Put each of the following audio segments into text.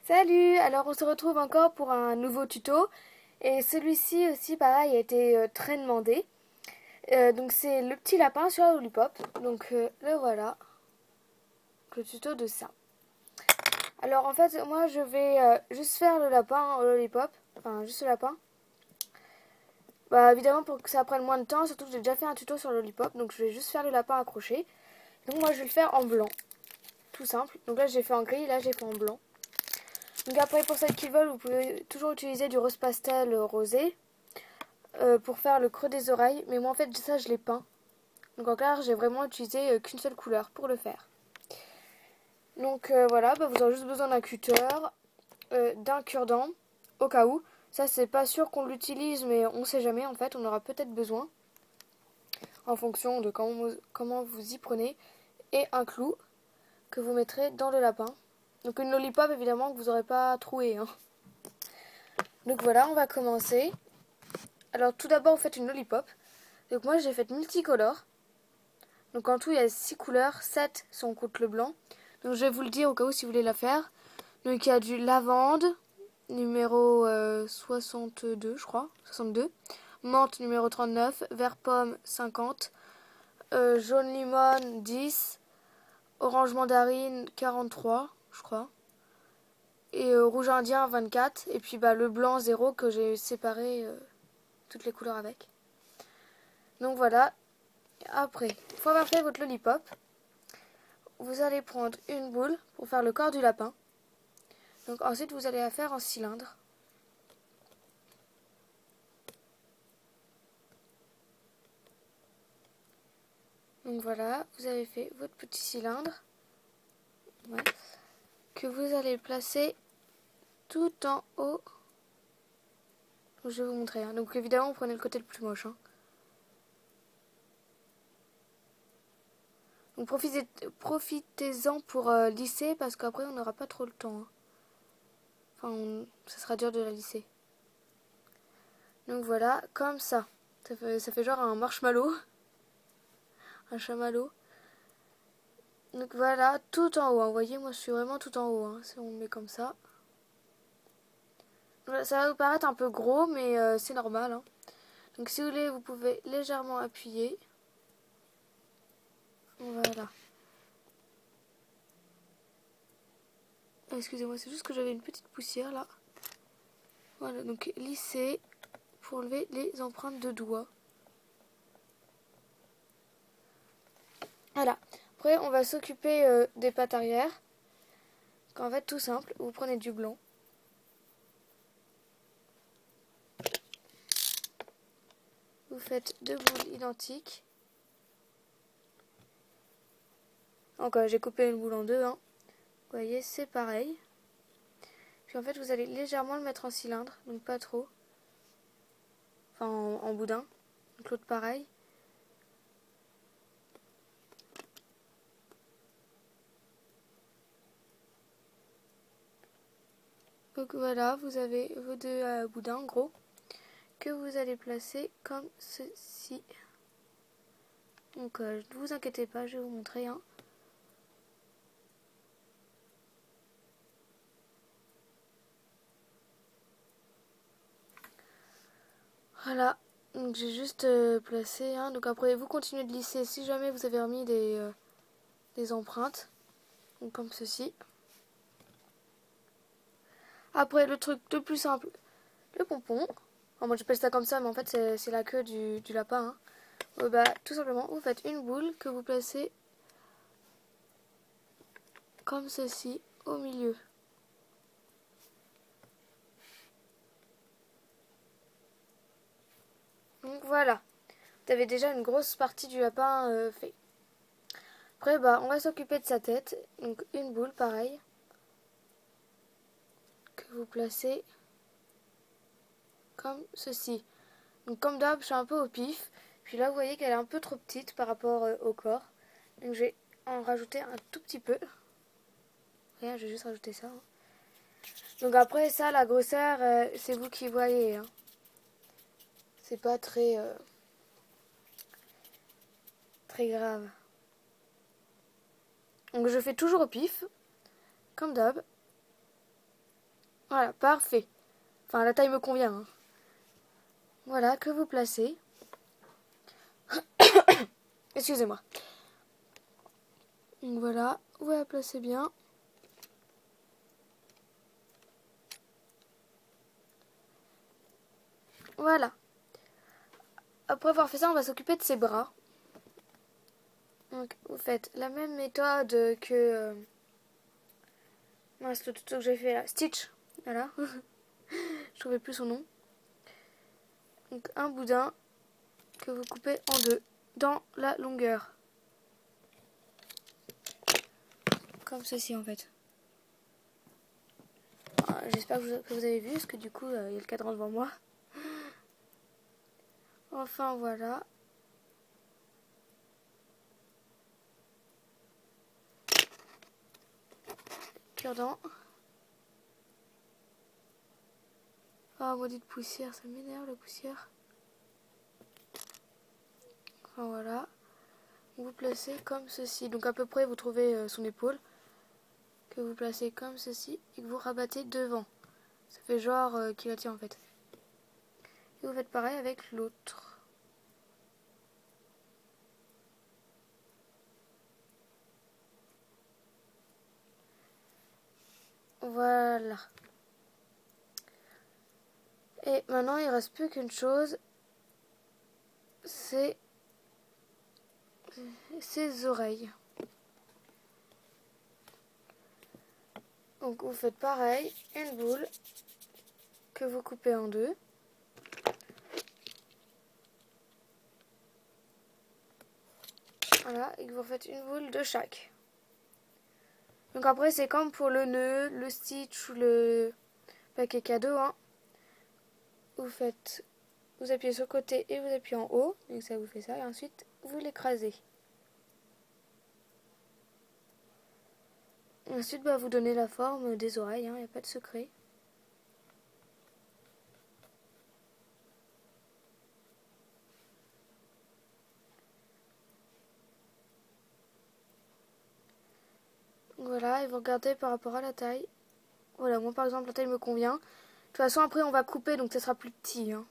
Salut! Alors on se retrouve encore pour un nouveau tuto et celui-ci aussi pareil a été très demandé. Donc c'est le petit lapin sur la Lollipop. Donc le voilà, le tuto de ça. Alors en fait moi je vais juste faire le lapin au Lollipop, enfin juste le lapin. Bah évidemment pour que ça prenne moins de temps, surtout que j'ai déjà fait un tuto sur le Lollipop, donc je vais juste faire le lapin accroché. Donc moi je vais le faire en blanc, tout simple. Donc là j'ai fait en gris, là j'ai fait en blanc. Donc après pour celles qui veulent, vous pouvez toujours utiliser du rose pastel rosé pour faire le creux des oreilles. Mais moi en fait ça je l'ai peint. Donc en clair j'ai vraiment utilisé qu'une seule couleur pour le faire. Donc voilà, bah, vous aurez juste besoin d'un cutter, d'un cure-dent au cas où. Ça c'est pas sûr qu'on l'utilise mais on sait jamais en fait, on aura peut-être besoin en fonction de comment vous y prenez. Et un clou que vous mettrez dans le lapin. Donc une lollipop évidemment que vous n'aurez pas troué. Hein. Donc voilà, on va commencer. Alors tout d'abord vous faites une lollipop. Donc moi j'ai fait multicolore. Donc en tout il y a 6 couleurs, 7 si on compte le blanc. Donc je vais vous le dire au cas où si vous voulez la faire. Donc il y a du lavande, numéro 62 je crois, 62. Menthe numéro 39, vert pomme 50, jaune limon 10, orange mandarine 43 je crois. Et rouge indien 24. Et puis bah, le blanc 0 que j'ai séparé toutes les couleurs avec. Donc voilà. Après, une fois avoir fait votre lollipop, vous allez prendre une boule pour faire le corps du lapin. Donc ensuite vous allez la faire en cylindre. Donc voilà, vous avez fait votre petit cylindre. Ouais, que vous allez placer tout en haut. Donc, je vais vous montrer. Hein. Donc évidemment, vous prenez le côté le plus moche. Hein. Donc profitez-en pour lisser parce qu'après on n'aura pas trop le temps. Hein. Enfin, ça sera dur de la lisser. Donc voilà, comme ça. Ça fait genre un marshmallow. Un chamallow. Donc voilà, tout en haut. Hein. Vous voyez, moi je suis vraiment tout en haut. Hein, si on met comme ça. Voilà, ça va vous paraître un peu gros, mais c'est normal. Hein. Donc si vous voulez, vous pouvez légèrement appuyer. Voilà. Excusez-moi, c'est juste que j'avais une petite poussière là. Voilà, donc lisser pour enlever les empreintes de doigts. Voilà. Après, on va s'occuper des pattes arrière. En fait, tout simple, vous prenez du blanc. Vous faites deux boules identiques. Donc j'ai coupé une boule en deux. Hein. Vous voyez, c'est pareil. Puis en fait, vous allez légèrement le mettre en cylindre, donc pas trop. Enfin, en boudin. Donc l'autre pareil. Donc voilà, vous avez vos deux boudins gros que vous allez placer comme ceci. Donc ne vous inquiétez pas, je vais vous montrer. Hein. Voilà, donc j'ai juste placé. Hein. Donc après, vous continuez de lisser si jamais vous avez remis des empreintes. Donc comme ceci. Après, le truc le plus simple, le pompon. Enfin, moi j'appelle ça comme ça, mais en fait c'est la queue du lapin. Hein. Bah, tout simplement, vous faites une boule que vous placez comme ceci au milieu. Donc voilà, vous avez déjà une grosse partie du lapin fait. Après, bah, on va s'occuper de sa tête. Donc une boule, pareil, que vous placez comme ceci. Donc comme d'hab, je suis un peu au pif. Puis là, vous voyez qu'elle est un peu trop petite par rapport au corps. Donc je vais en rajouter un tout petit peu. Rien, je vais juste rajouter ça. Hein. Donc après, ça, la grosseur, c'est vous qui voyez. Hein. C'est pas très grave. Donc je fais toujours au pif, comme d'hab. Voilà, parfait. Enfin, la taille me convient. Hein. Voilà, que vous placez. Excusez-moi. Donc voilà, vous la placez bien. Voilà. Après avoir fait ça, on va s'occuper de ses bras. Donc, vous faites la même méthode que... mince, le tuto que j'ai fait là. Stitch. Voilà. Je trouvais plus son nom. Donc, un boudin que vous coupez en deux dans la longueur. Comme ceci en fait. J'espère que vous avez vu, parce que du coup, il y a le cadran devant moi. Enfin, voilà. Cure-dent. Oh, maudite poussière, ça m'énerve la poussière. Enfin, voilà. Vous placez comme ceci. Donc à peu près, vous trouvez son épaule. Que vous placez comme ceci et que vous rabattez devant. Ça fait genre qu'il la tient en fait. Et vous faites pareil avec l'autre. Voilà. Et maintenant, il reste plus qu'une chose. C'est ses oreilles. Donc vous faites pareil, une boule que vous coupez en deux. Voilà, et que vous faites une boule de chaque. Donc après c'est comme pour le nœud, le stitch ou le paquet cadeau. Hein. Vous appuyez sur le côté et vous appuyez en haut. Donc ça vous fait ça et ensuite vous l'écrasez. Ensuite vous donnez la forme des oreilles, il n'y a pas de secret. Voilà, et vous regardez par rapport à la taille. Voilà, moi par exemple la taille me convient. De toute façon après on va couper donc ça sera plus petit. Hein.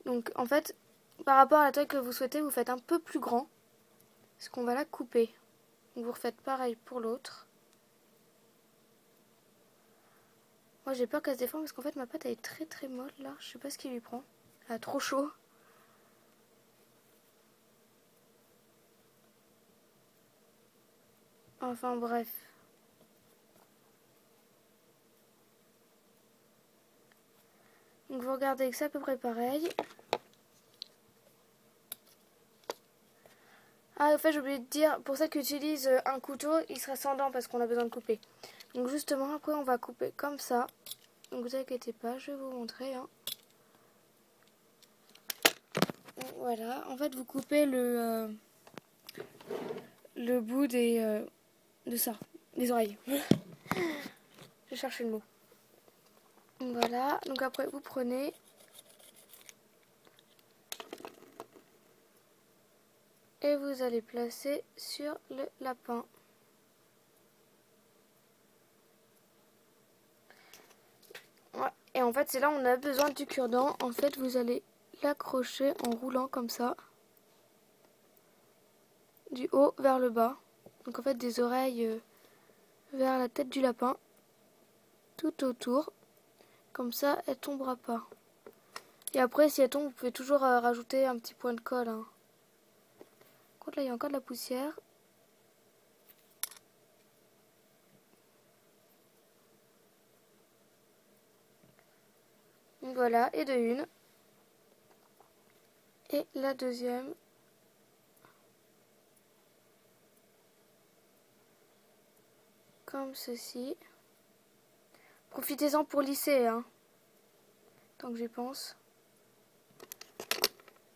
Donc en fait, par rapport à la taille que vous souhaitez, vous faites un peu plus grand. Parce qu'on va la couper. Donc vous refaites pareil pour l'autre. Moi j'ai peur qu'elle se déforme parce qu'en fait ma pâte elle est très très molle là. Je sais pas ce qui lui prend. Elle a trop chaud. Enfin bref. Donc vous regardez que c'est à peu près pareil. Ah, en fait, j'ai oublié de dire, pour ça qu'utilise un couteau, il sera sans dents parce qu'on a besoin de couper. Donc justement, après, on va couper comme ça. Donc vous inquiétez pas, je vais vous montrer. Hein. Voilà, en fait, vous coupez le bout de ça, des oreilles. Je cherche le mot. Voilà, donc après, vous prenez... Et vous allez placer sur le lapin. Ouais. Et en fait, c'est là où on a besoin du cure-dent. En fait, vous allez l'accrocher en roulant comme ça. Du haut vers le bas. Donc en fait, des oreilles vers la tête du lapin. Tout autour. Comme ça, elle tombera pas. Et après, si elle tombe, vous pouvez toujours rajouter un petit point de colle. Hein. Là, il y a encore de la poussière. Donc voilà, et de une. Et la deuxième. Comme ceci. Profitez-en pour lisser, hein. Tant que j'y pense.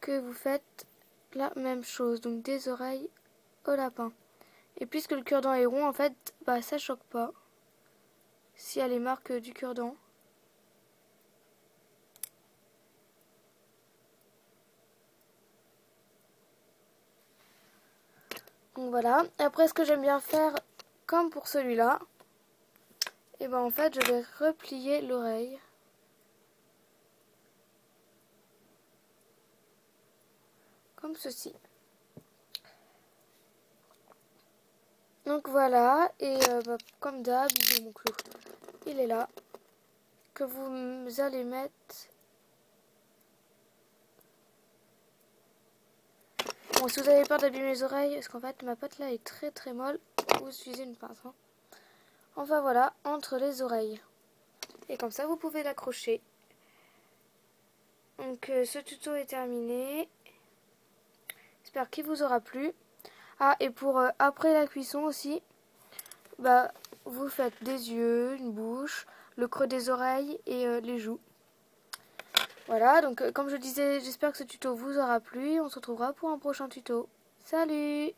Que vous faites la même chose. Donc des oreilles au lapin. Et puisque le cure-dent est rond, en fait, ça choque pas. Si y a les marques du cure-dent. Donc voilà. Après, ce que j'aime bien faire, comme pour celui-là, Et ben en fait je vais replier l'oreille. Comme ceci. Donc voilà, et comme d'hab, mon clou, il est là, que vous allez mettre. Bon, si vous avez peur d'abîmer les oreilles, parce qu'en fait ma pâte là est très très molle, vous utilisez une pince. Hein. Enfin voilà, entre les oreilles. Et comme ça vous pouvez l'accrocher. Donc ce tuto est terminé. J'espère qu'il vous aura plu. Ah, et pour après la cuisson aussi, bah vous faites des yeux, une bouche, le creux des oreilles et les joues. Voilà, donc comme je disais, j'espère que ce tuto vous aura plu. On se retrouvera pour un prochain tuto. Salut!